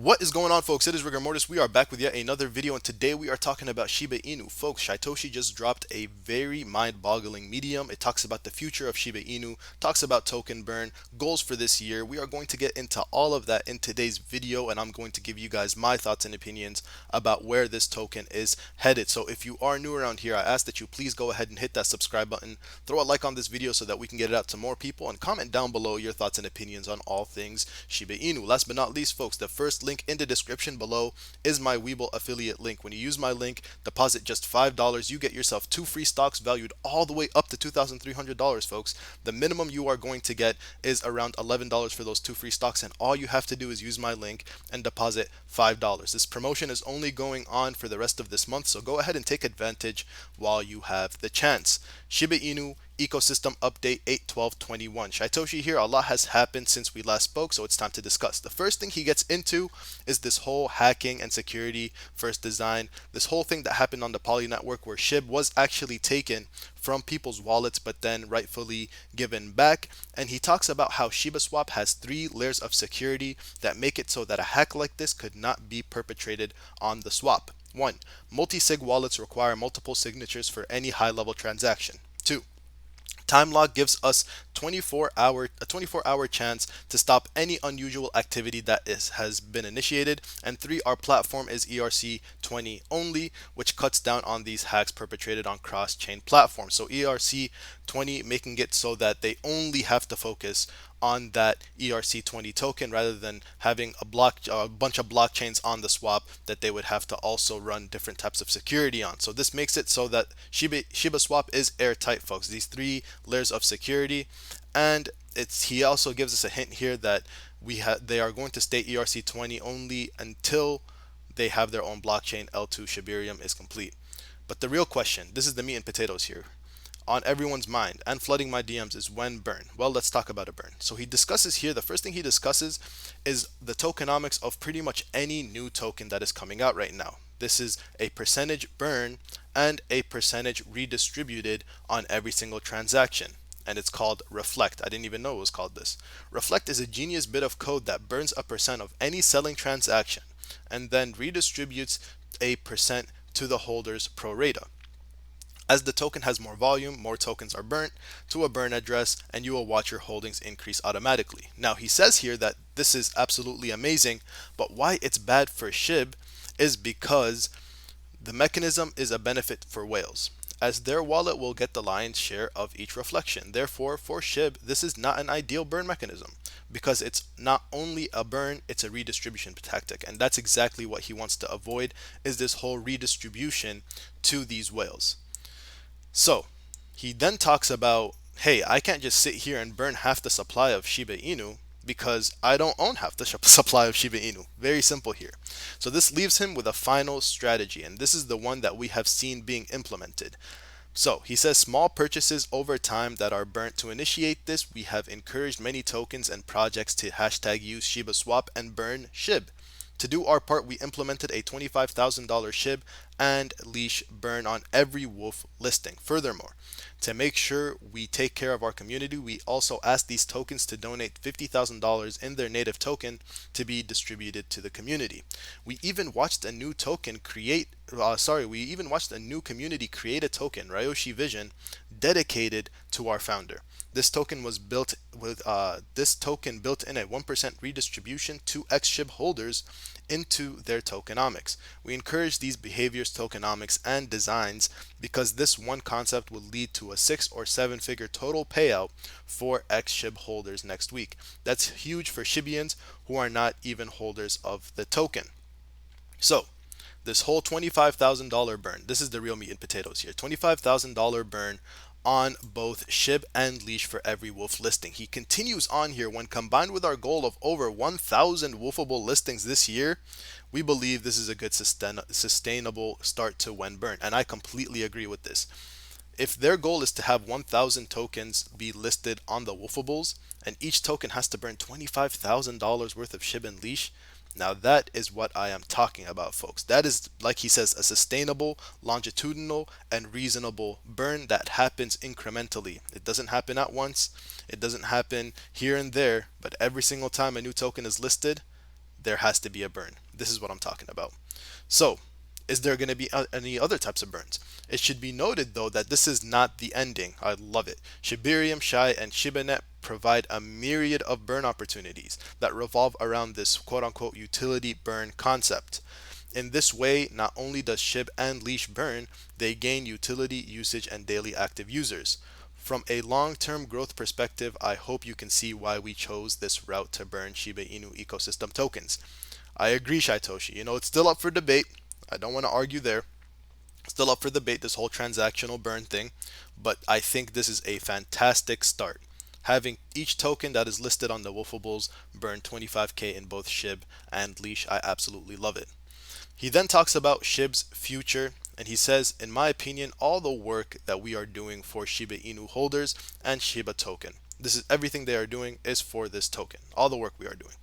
What is going on, folks? It is Rigor Mortis. We are back with yet another video, and today we are talking about Shiba Inu. Folks, Shytoshi just dropped a very mind-boggling medium. It talks about the future of Shiba Inu, talks about token burn, goals for this year. We are going to get into all of that in today's video, and I'm going to give you guys my thoughts and opinions about where this token is headed. So if you are new around here, I ask that you please go ahead and hit that subscribe button, throw a like on this video so that we can get it out to more people, and comment down below your thoughts and opinions on all things Shiba Inu. Last but not least, folks, the first link in the description below is my Webull affiliate link. When you use my link, deposit just $5, you get yourself 2 free stocks valued all the way up to $2,300, folks. The minimum you are going to get is around $11 for those 2 free stocks, and all you have to do is use my link and deposit $5. This promotion is only going on for the rest of this month, so go ahead and take advantage while you have the chance. Shiba Inu ecosystem update 8/12/21. Shytoshi here. A lot has happened since we last spoke, so it's time to discuss. The first thing he gets into is this whole hacking and security first design. This whole thing that happened on the Poly network where Shib was actually taken from people's wallets but then rightfully given back. And he talks about how SHIBASWAP has 3 layers of security that make it so that a hack like this could not be perpetrated on the swap. 1. Multi-sig wallets require multiple signatures for any high-level transaction. 2. Time lock gives us a 24-hour chance to stop any unusual activity that has been initiated. And 3, our platform is ERC20 only, which cuts down on these hacks perpetrated on cross-chain platforms. So ERC20 making it so that they only have to focus on that ERC20 token rather than having a bunch of blockchains on the swap that they would have to also run different types of security on. So this makes it so that SHIBASWAP is airtight, folks. These 3 layers of security, and he also gives us a hint here that they are going to stay ERC20 only until they have their own blockchain. L2 Shibirium is complete. But the real question, this is the meat and potatoes here, on everyone's mind and flooding my DMs, is when burn. Well, let's talk about a burn. So he discusses here, the first thing he discusses is the tokenomics of pretty much any new token that is coming out right now. This is a percentage burn and a percentage redistributed on every single transaction. And it's called Reflect. I didn't even know it was called this. Reflect is a genius bit of code that burns a percent of any selling transaction and then redistributes a percent to the holders pro rata. As the token has more volume, more tokens are burnt to a burn address, and you will watch your holdings increase automatically. Now, he says here that this is absolutely amazing, but why it's bad for Shib is because the mechanism is a benefit for whales, as their wallet will get the lion's share of each reflection. Therefore, for Shib, this is not an ideal burn mechanism because it's not only a burn, it's a redistribution tactic. And that's exactly what he wants to avoid, is this whole redistribution to these whales. So he then talks about, hey, I can't just sit here and burn half the supply of Shiba Inu because I don't own half the supply of Shiba Inu. Very simple here. So this leaves him with a final strategy, and this is the one that we have seen being implemented. So he says small purchases over time that are burnt. To initiate this, we have encouraged many tokens and projects to hashtag use SHIBASWAP and burn Shib. To do our part, we implemented a $25,000 Shib and leash burn on every Woof listing. Furthermore, to make sure we take care of our community, we also asked these tokens to donate $50,000 in their native token to be distributed to the community. We even watched a new community create a token, Ryoshi Vision, dedicated to our founder. This token was built with built in a 1% redistribution to XSHIB holders into their tokenomics. We encourage these behaviors, tokenomics, and designs because this one concept will lead to a 6 or 7 figure total payout for XSHIB holders next week. That's huge for Shibians who are not even holders of the token. So this whole $25,000 burn, this is the real meat and potatoes here. $25,000 burn on both Shib and leash for every Woof listing. He continues on here, when combined with our goal of over 1,000 woofable listings this year, we believe this is a good sustainable start to when burn. And I completely agree with this. If their goal is to have 1,000 tokens be listed on the woofables and each token has to burn $25,000 worth of Shib and leash, now that is what I am talking about, folks. That is, like he says, a sustainable, longitudinal, and reasonable burn that happens incrementally. It doesn't happen at once. It doesn't happen here and there, but every single time a new token is listed, there has to be a burn. This is what I'm talking about. So, is there going to be any other types of burns? It should be noted though that this is not the ending. I love it. Shibirium, Shai, and ShibaNet provide a myriad of burn opportunities that revolve around this quote unquote utility burn concept. In this way, not only does Shib and Leash burn, they gain utility, usage, and daily active users. From a long-term growth perspective, I hope you can see why we chose this route to burn Shiba Inu ecosystem tokens. I agree, Shytoshi. It's still up for debate. I don't want to argue there. Still up for debate, this whole transactional burn thing, but I think this is a fantastic start. Having each token that is listed on the Woofables burn 25k in both Shib and Leash, I absolutely love it. He then talks about Shib's future, and he says, in my opinion, all the work that we are doing for Shiba Inu holders and Shiba token. This is everything they are doing is for this token. All the work we are doing.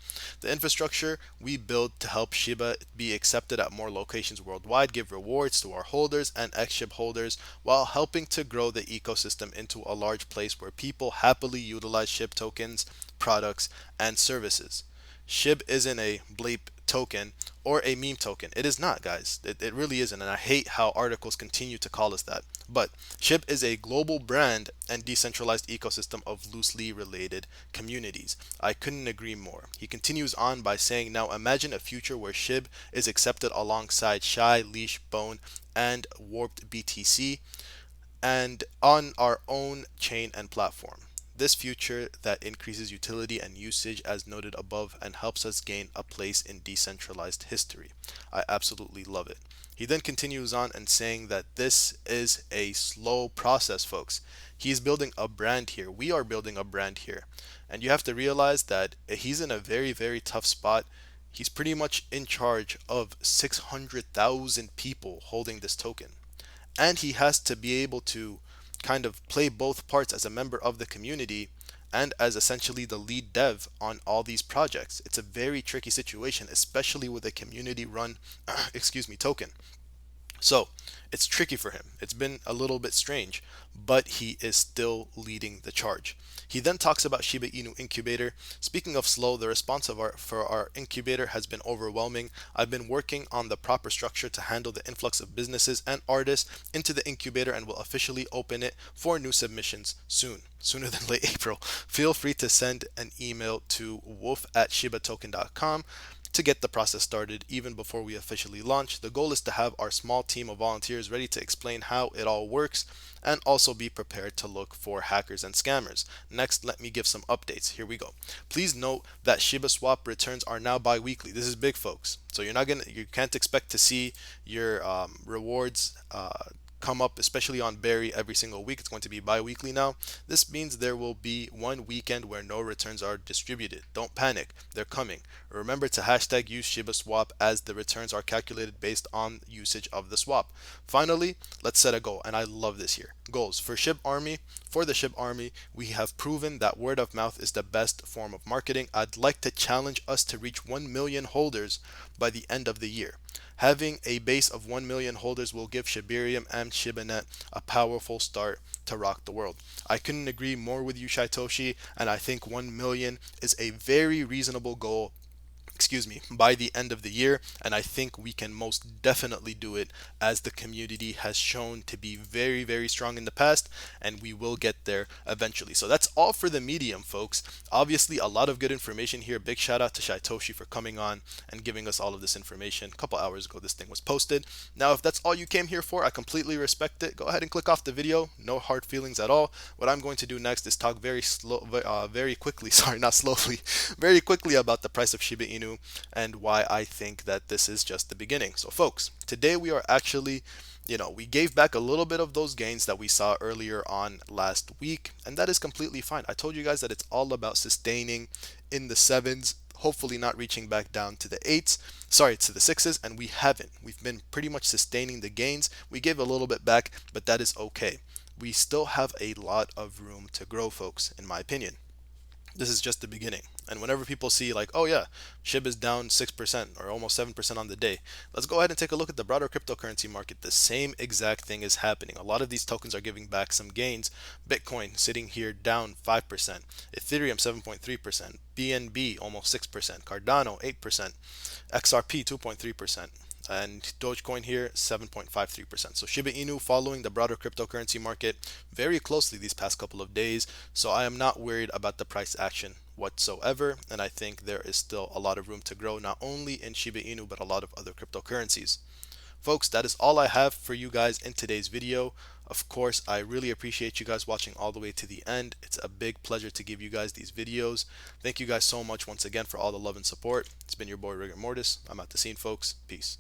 The infrastructure we build to help Shiba be accepted at more locations worldwide, give rewards to our holders and ex-Shib holders while helping to grow the ecosystem into a large place where people happily utilize Shib tokens, products, and services. Shib isn't a bleep token or a meme token. It is not, guys. It really isn't. And I hate how articles continue to call us that. But Shib is a global brand and decentralized ecosystem of loosely related communities. I couldn't agree more. He continues on by saying, now imagine a future where Shib is accepted alongside Shai, Leash, Bone, and Warped BTC and on our own chain and platform. This future that increases utility and usage as noted above and helps us gain a place in decentralized history. I absolutely love it. He then continues on and saying that this is a slow process, folks. He's building a brand here. We are building a brand here. And you have to realize that he's in a very, very tough spot. He's pretty much in charge of 600,000 people holding this token, and he has to be able to kind of play both parts as a member of the community and as essentially the lead dev on all these projects. It's a very tricky situation, especially with a community run excuse me, token. So it's tricky for him. It's been a little bit strange, but he is still leading the charge. He then talks about Shiba Inu Incubator. Speaking of slow, the response for our incubator has been overwhelming. I've been working on the proper structure to handle the influx of businesses and artists into the incubator and will officially open it for new submissions soon, sooner than late April. Feel free to send an email to woof@shibatoken.com to get the process started even before we officially launch. The goal is to have our small team of volunteers ready to explain how it all works and also be prepared to look for hackers and scammers. Next, let me give some updates. Here we go. Please note that SHIBASWAP returns are now bi-weekly. This is big, folks. So you can't expect to see your rewards come up, especially on Berry, every single week. It's going to be bi-weekly now. This means there will be one weekend where no returns are distributed. Don't panic, they're coming. Remember to hashtag use ShibaSwap as the returns are calculated based on usage of the swap. Finally, let's set a goal, and I love this here. Goals for Shib Army. For the Shib Army, we have proven that word of mouth is the best form of marketing. I'd like to challenge us to reach 1 million holders by the end of the year. Having a base of 1 million holders will give Shibirium and ShibaNet a powerful start to rock the world. I couldn't agree more with you, Shytoshi, and I think 1 million is a very reasonable goal, by the end of the year, and I think we can most definitely do it as the community has shown to be very, very strong in the past, and we will get there eventually. So that's all for the medium, folks. Obviously, a lot of good information here. Big shout out to Shytoshi for coming on and giving us all of this information. A couple hours ago, this thing was posted. Now, if that's all you came here for, I completely respect it. Go ahead and click off the video. No hard feelings at all. What I'm going to do next is talk very quickly, sorry, not slowly, very quickly about the price of Shiba Inu and why I think that this is just the beginning. So folks, today we are actually, we gave back a little bit of those gains that we saw earlier on last week, and that is completely fine. I told you guys that it's all about sustaining in the sevens, hopefully not reaching back down to the eights, to the sixes, and we haven't. We've been pretty much sustaining the gains. We gave a little bit back, but that is okay. We still have a lot of room to grow, folks, in my opinion. This is just the beginning. And whenever people see like, oh yeah, SHIB is down 6% or almost 7% on the day, let's go ahead and take a look at the broader cryptocurrency market. The same exact thing is happening. A lot of these tokens are giving back some gains. Bitcoin sitting here down 5%, Ethereum 7.3%, BNB almost 6%, Cardano 8%, XRP 2.3%, and Dogecoin here 7.53%. So Shiba Inu following the broader cryptocurrency market very closely these past couple of days. So I am not worried about the price action whatsoever, and I think there is still a lot of room to grow, not only in Shiba Inu but a lot of other cryptocurrencies. Folks, that is all I have for you guys in today's video. Of course, I really appreciate you guys watching all the way to the end. It's a big pleasure to give you guys these videos. Thank you guys so much once again for all the love and support. It's been your boy Rigor Mortis. I'm at the scene, folks. Peace.